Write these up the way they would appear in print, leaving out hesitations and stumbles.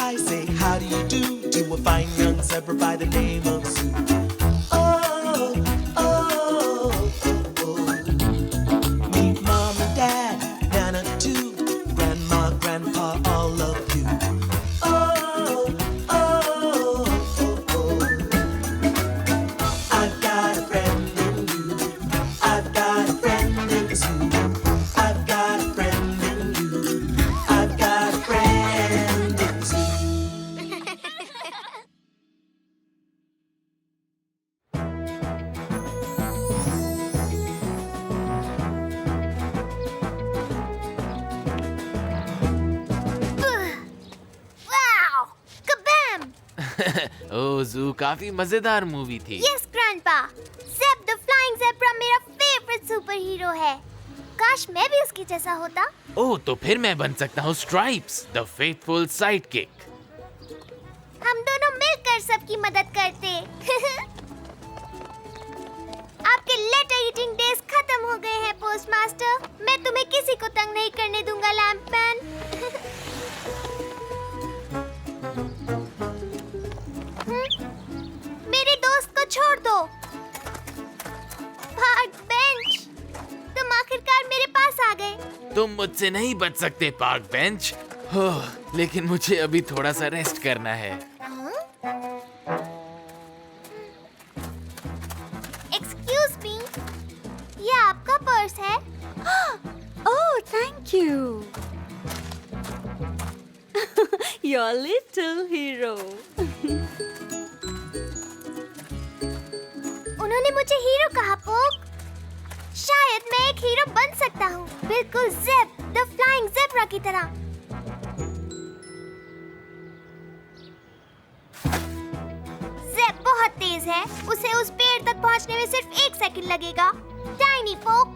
I say how do you do to a fine young zebra by the name of Zoo. Oh, oh, oh, oh. Meet mom and dad, Nana too, grandma, grandpa, all of you. Oh, oh, oh, oh. I've got a friend in you. I've got a friend in the zoo. I've got a friend in you. I've got a friend in the zoo. Wow! Kabam! Oh Zoo काफी मजेदार movie थी। Yes grandpa, Zeb the flying zebra मेरा favourite super hero है। काश मैं भी उसकी जैसा होता। ओह, तो फिर मैं बन सकता हूँ स्ट्राइप्स, द फेथफुल साइडकिक। हम दोनों मिलकर सबकी मदद करते। आपके लेटर ईटिंग डेज खत्म हो गए हैं पोस्टमास्टर। मैं तुम्हें किसी को तंग नहीं करने दूंगा लैम्पमैन। मेरे दोस्त को छोड़ दो। पार्क बेंच, तुम आखिरकार मेरे पास आ गए। तुम मुझसे नहीं बच सकते पार्क बेंच। लेकिन मुझे अभी थोड़ा सा रेस्ट करना है। एक्सक्यूज मी, ये आपका पर्स है? Oh, thank you. Your little hero. उन्होंने मुझे हीरो कहा पोक। शायद मैं एक हीरो बन सकता हूँ, बिल्कुल ज़ेब द फ्लाइंग ज़ेब्रा की तरह। ज़ेब बहुत तेज है, उसे उस पेड़ तक पहुँचने में सिर्फ 1 सेकंड लगेगा। टाइनी पोक।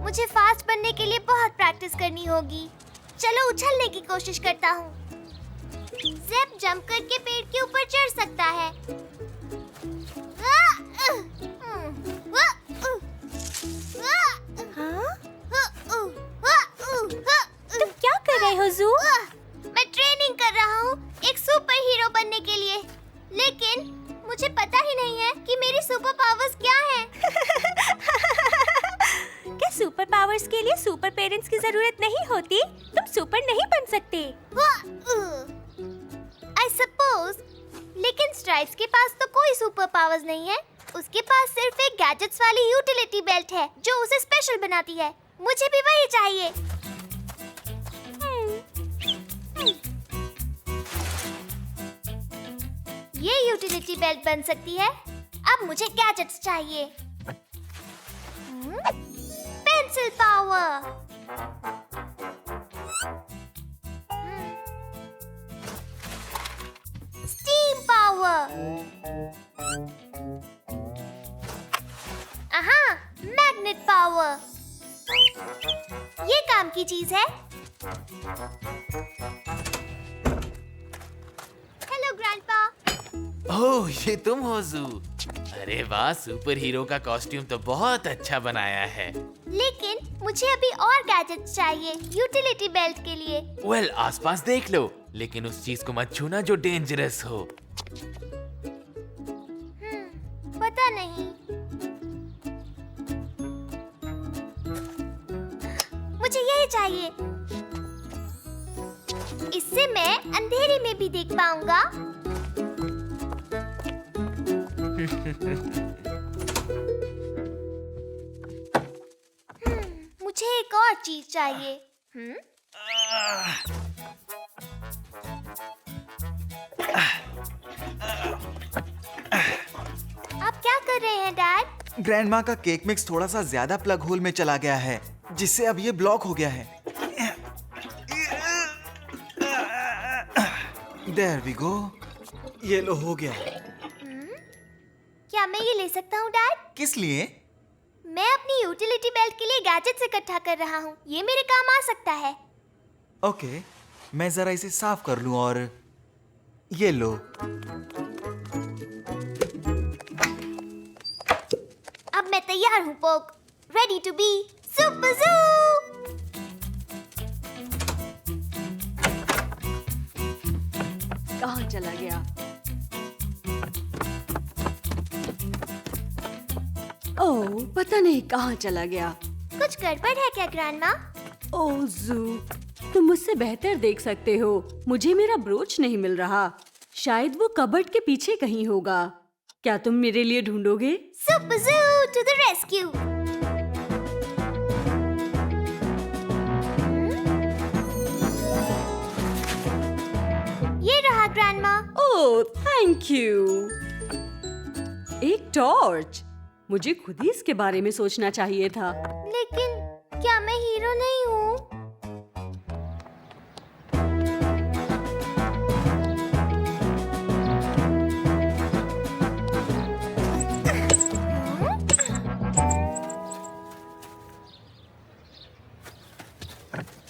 मुझे फास्ट बनने के लिए बहुत प्रैक्टिस करनी होगी। चलो उछलने की कोशिश करता हूँ। ज़ेब जंप करके पेड़ के ऊपर चढ़ सकता है। तुम क्या कर रहे हो जू? मैं ट्रेनिंग कर रहा हूँ एक सुपर हीरो बनने के लिए, लेकिन मुझे पता ही नहीं है कि मेरी सुपर पावर्स क्या हैं। क्या सुपर पावर्स के लिए सुपर पेरेंट्स की जरूरत नहीं होती? तुम सुपर नहीं बन सकते। I suppose, लेकिन स्ट्राइप्स के पास तो कोई सुपर पावर्स नहीं है। उसके पास सिर्फ एक गैजेट्स वाली यूटिलिटी बेल्ट है जो उसे स्पेशल बनाती है। मुझे भी वही चाहिए। ये यूटिलिटी बेल्ट बन सकती है। अब मुझे गैजेट्स चाहिए। Pencil power. Steam power. Magnet power. ये काम की चीज है। Hello grandpa. ओह, ये तुम हो जू। अरे वाह, सुपर हीरो का कॉस्ट्यूम तो बहुत अच्छा बनाया है। लेकिन मुझे अभी और गैजेट्स चाहिए यूटिलिटी बेल्ट के लिए। वेल, आसपास देख लो, लेकिन उस चीज को मत छूना जो डेंजरस हो। पता नहीं। मुझे यही चाहिए। इससे मैं अंधेरे में भी देख पाऊंगा। मुझे एक और चीज चाहिए। आप क्या कर रहे हैं डैड? ग्रैंडमा का केक मिक्स थोड़ा सा ज्यादा प्लग होल में चला गया है, जिससे अब ये ब्लॉक हो गया है। There we go. ये लो, हो गया। क्या मैं ये ले सकता हूँ डैड? किस लिए? मैं अपनी यूटिलिटी बेल्ट के लिए गैजेट्स इकट्ठा कर रहा हूँ। ये मेरे काम आ सकता है। ओके, मैं जरा इसे साफ कर लूं और ये लो। अब मैं तैयार हूँ पोक, ready to be super zoo. कहाँ चला गया? ओह, पता नहीं कहाँ चला गया। कुछ गड़बड़ है क्या ग्रैंडमा? ओह जू, तुम मुझसे बेहतर देख सकते हो। मुझे मेरा ब्रोच नहीं मिल रहा। शायद वो कबर्ड के पीछे कहीं होगा। क्या तुम मेरे लिए ढूंढोगे? Super Zoo to the rescue. ये रहा ग्रैंडमा। Oh, thank you. एक टॉर्च। मुझे खुद ही इसके बारे में सोचना चाहिए था। लेकिन क्या मैं हीरो नहीं हूँ?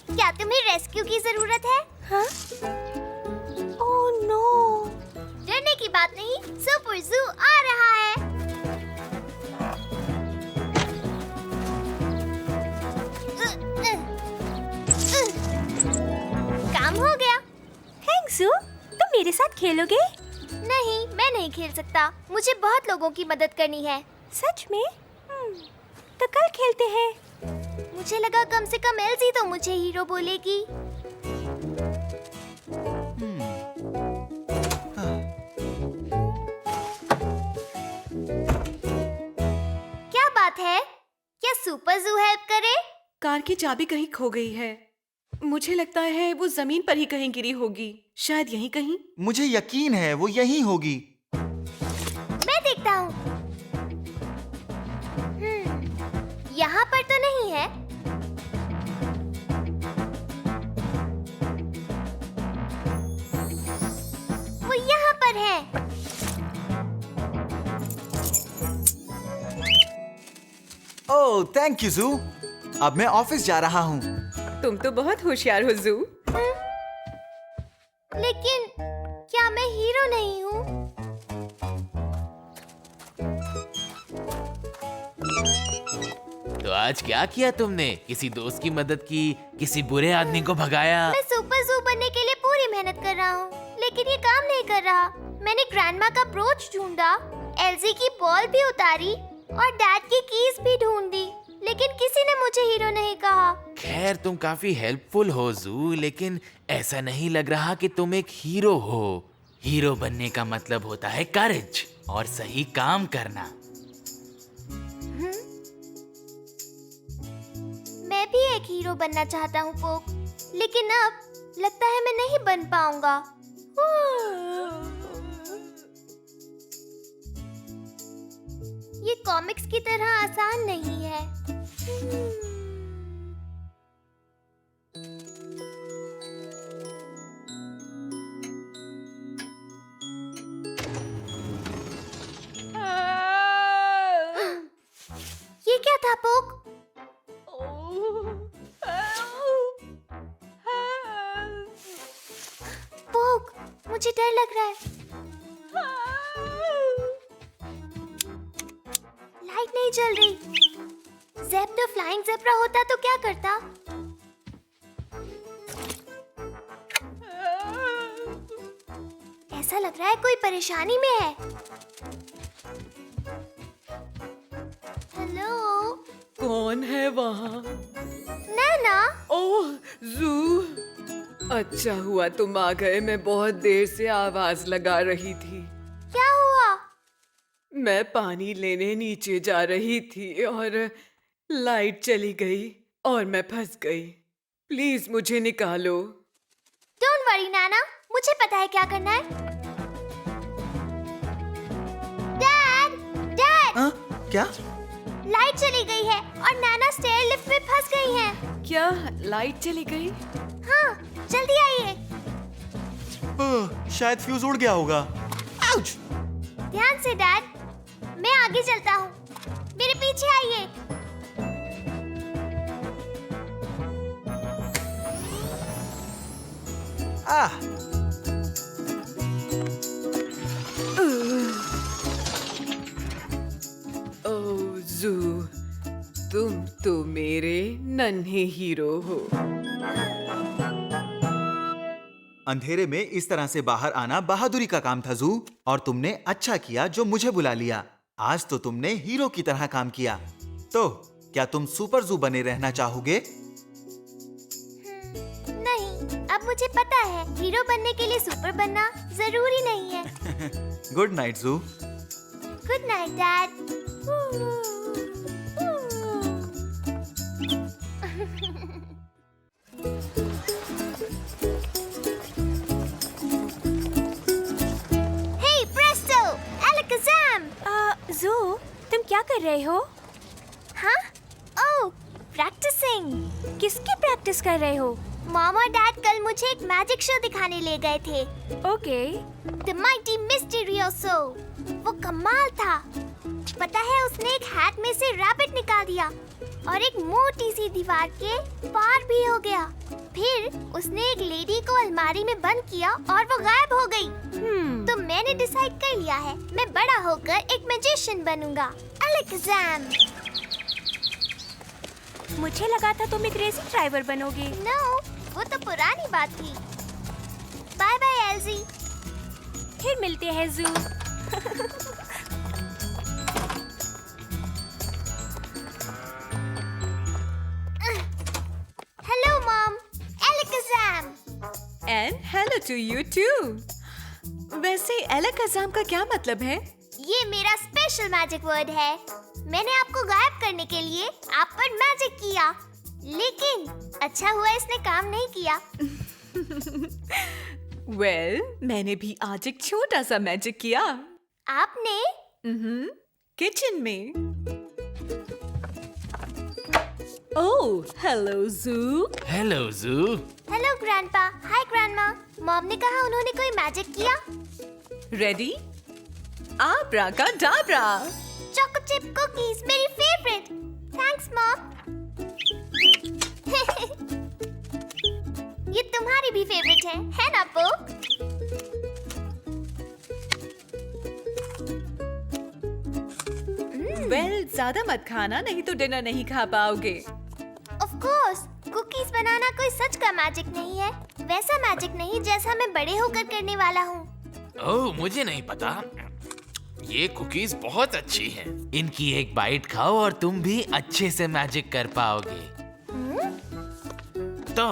क्या तुम्हें रेस्क्यू की जरूरत है? हाँ? Oh no! डरने की बात नहीं, सुपर ज़ू आ रहा है। काम हो गया। थैंक्स जू, तुम मेरे साथ खेलोगे? नहीं, मैं नहीं खेल सकता। मुझे बहुत लोगों की मदद करनी है। सच में? तो कल खेलते हैं। मुझे लगा कम से कम एल्जी तो मुझे हीरो बोलेगी। क्या बात है? क्या सुपर ज़ू हेल्प करे? कार की चाबी कहीं खो गई है। मुझे लगता है वो जमीन पर ही कहीं गिरी होगी। शायद यहीं कहीं। मुझे यकीन है वो यहीं होगी। मैं देखता हूँ। यहाँ पर तो नहीं है। वो यहाँ पर है। ओह, थैंक यू जू। अब मैं ऑफिस जा रहा हूँ। तुम तो बहुत होशियार हो जू। लेकिन क्या मैं हीरो नहीं हूँ? तो आज क्या किया तुमने? किसी दोस्त की मदद की, किसी बुरे आदमी को भगाया? मैं सुपर ज़ू बनने के लिए पूरी मेहनत कर रहा हूँ, लेकिन ये काम नहीं कर रहा। मैंने ग्रैंडमा का ब्रोच ढूंढा, एल्जी की बॉल भी उतारी और डैड की कीज भी ढूंढी, लेकिन किसी ने मुझे हीरो नहीं कहा। खैर, तुम काफी हेल्पफुल हो जू, लेकिन ऐसा नहीं लग रहा कि तुम एक हीरो हो। हीरो बनने का मतलब होता है करेज और सही काम करना। मैं भी एक हीरो बनना चाहता हूँ पोक, लेकिन अब लगता है मैं नहीं बन पाऊंगा। ये कॉमिक्स की तरह आसान नहीं है। ये क्या था पोक? पोक, मुझे डर लग रहा है। लाइट नहीं जल रही। ज़ेब्रा फ्लाइंग ज़ेब्रा होता तो क्या करता? ऐसा लग रहा है कोई परेशानी में है। हेलो, कौन है वहाँ? नैना। ओह जू, अच्छा हुआ तुम आ गए। मैं बहुत देर से आवाज लगा रही थी। क्या हुआ? मैं पानी लेने नीचे जा रही थी और लाइट चली गई और मैं फंस गई। प्लीज मुझे निकालो। डोंट वरी नैना, मुझे पता है क्या करना है। डैड, डैड, हाँ? क्या? लाइट चली गई है और नैना स्टेयर लिफ्ट में फंस गई है। क्या लाइट चली गई? हाँ, जल्दी आइए। शायद फ्यूज उड़ गया होगा। आउच! ध्यान से डैड, मैं आगे चलता हूँ। मेरे पीछे आइए। आह! ओह जू, तुम तो मेरे नन्हे हीरो हो। अंधेरे में इस तरह से बाहर आना बहादुरी का काम था जू, और तुमने अच्छा किया जो मुझे बुला लिया। आज तो तुमने हीरो की तरह काम किया। तो क्या तुम सुपर जू बने रहना चाहोगे? नहीं, अब मुझे पता है हीरो बनने के लिए सुपर बनना जरूरी नहीं है। Good night Zoo. Good night dad. Hey presto, alakazam. Zoo, तुम क्या कर रहे हो? हाँ? ओह, प्रैक्टिसिंग। किसकी प्रैक्टिस कर रहे हो? मॉम और डैड कल मुझे एक मैजिक शो दिखाने ले गए थे। ओके। The mighty Misterioso. वो कमाल था। पता है, उसने एक हैट में से रैबिट निकाल दिया और एक मोटी सी दीवार के पार भी हो गया। फिर उसने एक लेडी को अलमारी में बंद किया और वो गायब हो गई। तो मैंने डिसाइड कर लिया है, मैं बड़ा होकर एक मैजिशियन बनूंगा। एलकाज़म। मुझे लगा था तुम एक रेसिंग ड्राइवर बनोगे। नो, वो तो पुरानी बात थी। Bye bye Elgie. फिर मिलते हैं Zoo. Hello mom, alakazam. And hello to you too. वैसे एलकाज़म का क्या मतलब है? ये मेरा स्पेशल मैजिक वर्ड है। मैंने आपको गायब करने के लिए आप पर मैजिक किया, लेकिन अच्छा हुआ इसने काम नहीं किया। वेल, मैंने भी आज एक छोटा सा मैजिक किया। आपने? किचन में। Oh, hello Zoo. Hello Zoo. Hello grandpa. Hi grandma. Mom ने कहा उन्होंने कोई मैजिक किया। Ready? Abracadabra. Choco chip cookies, मेरी फेवरेट। Thanks mom. ये तुम्हारी भी फेवरेट है ना पोक? वेल, ज्यादा मत खाना, नहीं तो डिनर नहीं खा पाओगे। ऑफ कोर्स, कुकीज बनाना कोई सच का मैजिक नहीं है। वैसा मैजिक नहीं जैसा मैं बड़े होकर करने वाला हूँ। ओह, मुझे नहीं पता। ये कुकीज बहुत अच्छी हैं। इनकी एक बाइट खाओ और तुम भी अच्छे से मैजिक कर पाओगे। तो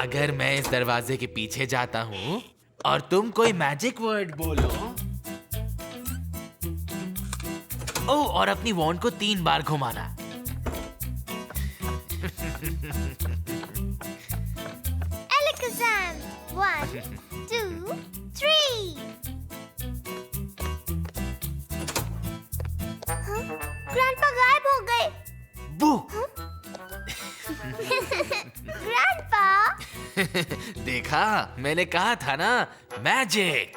अगर मैं इस दरवाजे के पीछे जाता हूँ और तुम कोई मैजिक वर्ड बोलो, ओह, और अपनी वॉन्ड को 3 बार घुमाना। एलकाज़म। 1, 2, 3। ग्रैंडपा गायब हो गए। बू। ग्रैंडपा। देखा, मैंने कहा था ना, मैजिक।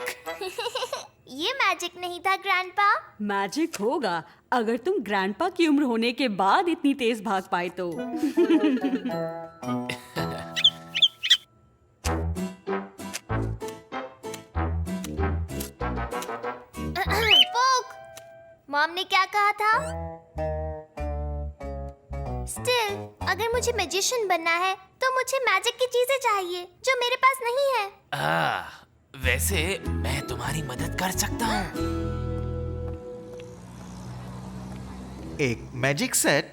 ये मैजिक नहीं था ग्रैंडपा। मैजिक होगा अगर तुम ग्रैंडपा की उम्र होने के बाद इतनी तेज भाग पाए तो। पोक, मॉम ने क्या कहा था? स्टिल, अगर मुझे मैजिशियन बनना है तो मुझे मैजिक की चीजें चाहिए जो मेरे पास नहीं है। वैसे मैं तुम्हारी मदद कर सकता हूँ। एक मैजिक सेट?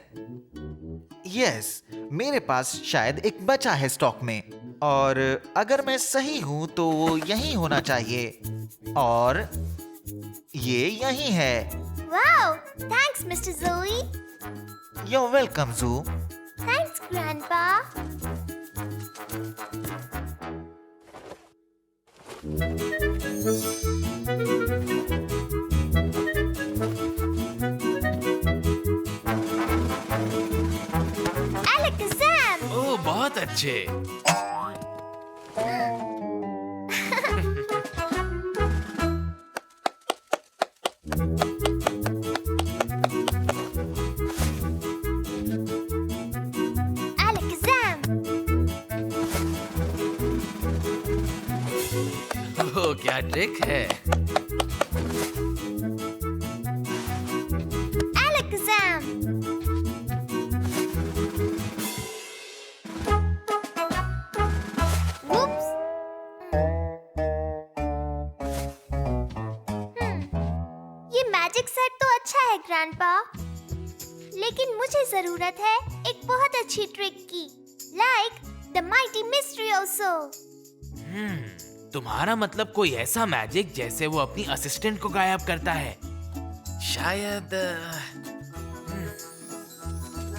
यस, मेरे पास शायद एक बचा है स्टॉक में, और अगर मैं सही हूं तो वो यहीं होना चाहिए, और ये यहीं है। Wow, thanks mister Joey. You welcome जू। Thanks grandpa. एलकाज़म। ओह, बहुत अच्छे। एलकाज़म। ओह, क्या ट्रिक है। एलकाज़म। ये मैजिक सेट तो अच्छा है ग्रैंडपा, लेकिन मुझे जरूरत है एक बहुत अच्छी ट्रिक की, like the mighty mystery also. तुम्हारा मतलब कोई ऐसा मैजिक जैसे वो अपनी असिस्टेंट को गायब करता है? शायद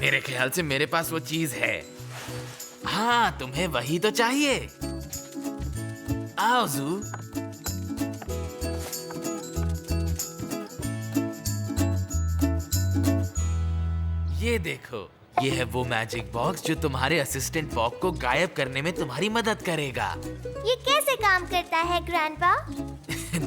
मेरे ख्याल से मेरे पास वो चीज है। हाँ, तुम्हें वही तो चाहिए। आओ जू। ये देखो, ये है वो मैजिक बॉक्स जो तुम्हारे असिस्टेंट फॉग को गायब करने में तुम्हारी मदद करेगा। ये कैसे काम करता है ग्रैंडपा?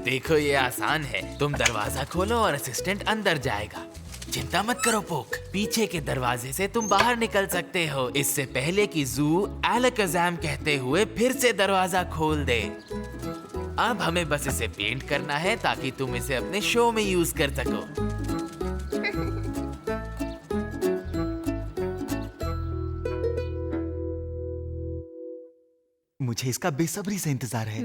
देखो, ये आसान है। तुम दरवाजा खोलो और असिस्टेंट अंदर जाएगा। चिंता मत करो पोक, पीछे के दरवाजे से तुम बाहर निकल सकते हो, इससे पहले कि जू अलकाज़ाम कहते हुए फिर से दरवाजा खोल दे। अब हमें बस इसे पेंट करना है ताकि तुम इसे अपने शो में यूज कर सको। मुझे इसका बेसब्री से इंतजार है।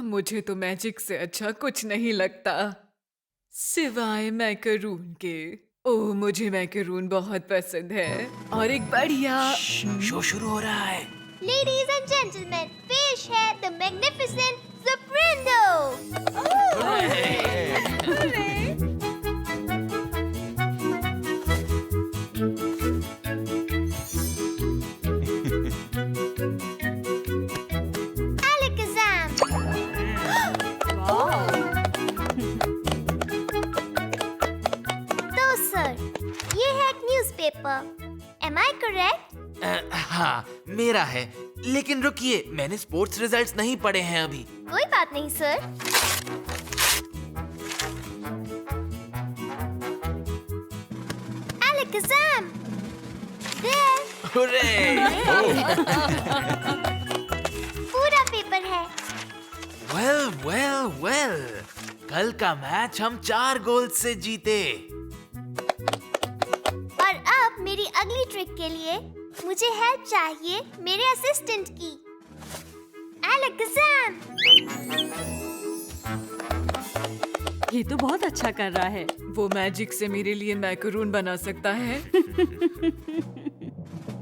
मुझे तो मैजिक से अच्छा कुछ नहीं लगता सिवाय मैकरून के। ओह, मुझे मैकरून बहुत पसंद है। और एक बढ़िया शो शुरू हो रहा है। लेडीज एंड जेंटलमैन, पेश है द मैग्निफिसेंट सुप्रेंडो। अलकाज़ाम। तो सर, ये है एक न्यूज़पेपर। Am I correct? हाँ, मेरा है। लेकिन रुकिए, मैंने स्पोर्ट्स रिजल्ट्स नहीं पढ़े हैं अभी। कोई बात नहीं सर। अलकाज़ाम, there, hurray! पूरा पेपर है। वेल वेल वेल, कल का मैच हम 4 गोल से जीते। और अब मेरी अगली ट्रिक के लिए मुझे हेल्प चाहिए मेरे असिस्टेंट की। अलकाज़ाम। ये तो बहुत अच्छा कर रहा है। वो मैजिक से मेरे लिए मैकरून बना सकता है।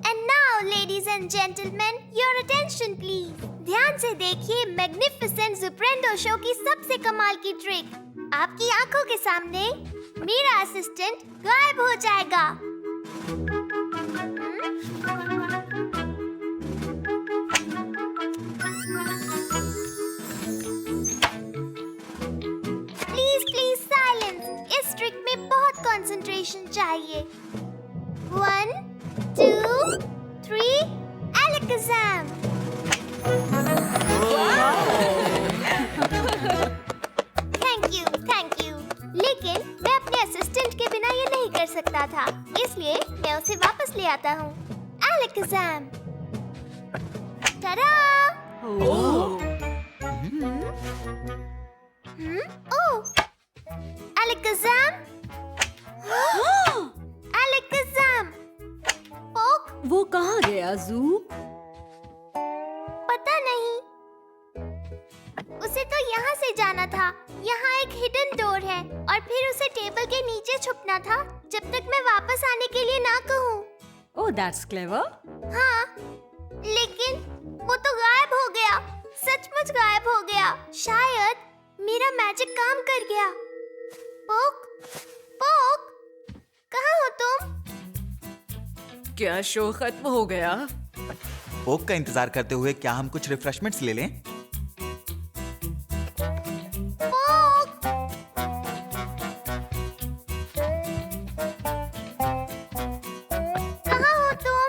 And now, ladies and gentlemen, your attention please. ध्यान से देखिए मैग्निफिसेंट सुप्रेंडो शो की सबसे कमाल की ट्रिक। आपकी आंखों के सामने मेरा असिस्टेंट गायब हो जाएगा। Please please silence. इस ट्रिक में बहुत कंसंट्रेशन चाहिए। 1, 2, 3, अलकाज़ाम। Thank you. लेकिन मैं अपने असिस्टेंट के बिना ये नहीं कर सकता था, इसलिए मैं उसे वापस ले आता हूँ। अलकाज़ाम। Ta-da! ओह! अलकाज़ाम! अलकाज़ाम! पोक, वो कहाँ गया जू? पता नहीं। उसे तो यहाँ से जाना था। यहाँ एक हिडन डोर है और फिर उसे टेबल के नीचे छुपना था जब तक मैं वापस आने के लिए ना कहूँ। ओह, दैट्स क्लेवर। हाँ, लेकिन वो तो गायब हो गया। सचमुच गायब हो गया। शायद मेरा मैजिक काम कर गया। पोक, पोक, कहाँ हो तुम? क्या शो खत्म हो गया? पोक का इंतजार करते हुए क्या हम कुछ रिफ्रेशमेंट्स ले लें? पोक, कहाँ हो तुम?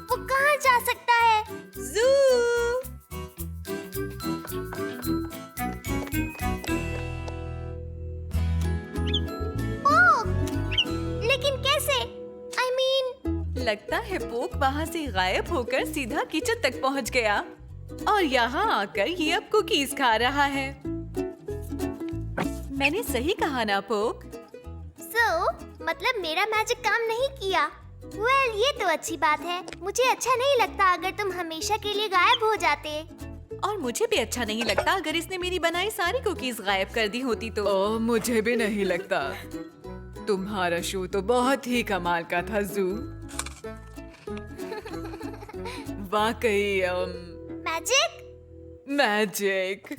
वो कहाँ जा सकता है? जू! पोक, लेकिन कैसे? I mean, लगता है पोक वहाँ से गायब होकर सीधा किचन तक पहुँच गया और यहाँ आकर ये अब कुकीज खा रहा है। मैंने सही कहा ना पोक? मतलब मेरा मैजिक काम नहीं किया। वेल, ये तो अच्छी बात है। मुझे अच्छा नहीं लगता अगर तुम हमेशा के लिए गायब हो जाते। और मुझे भी अच्छा नहीं लगता अगर इसने मेरी बनाई सारी कुकीज गायब कर दी होती तो। ओह, मुझे भी नहीं लगता। तुम्हारा शो तो बहुत ही कमाल का था जू। वाकई मैजिक? मैजिक।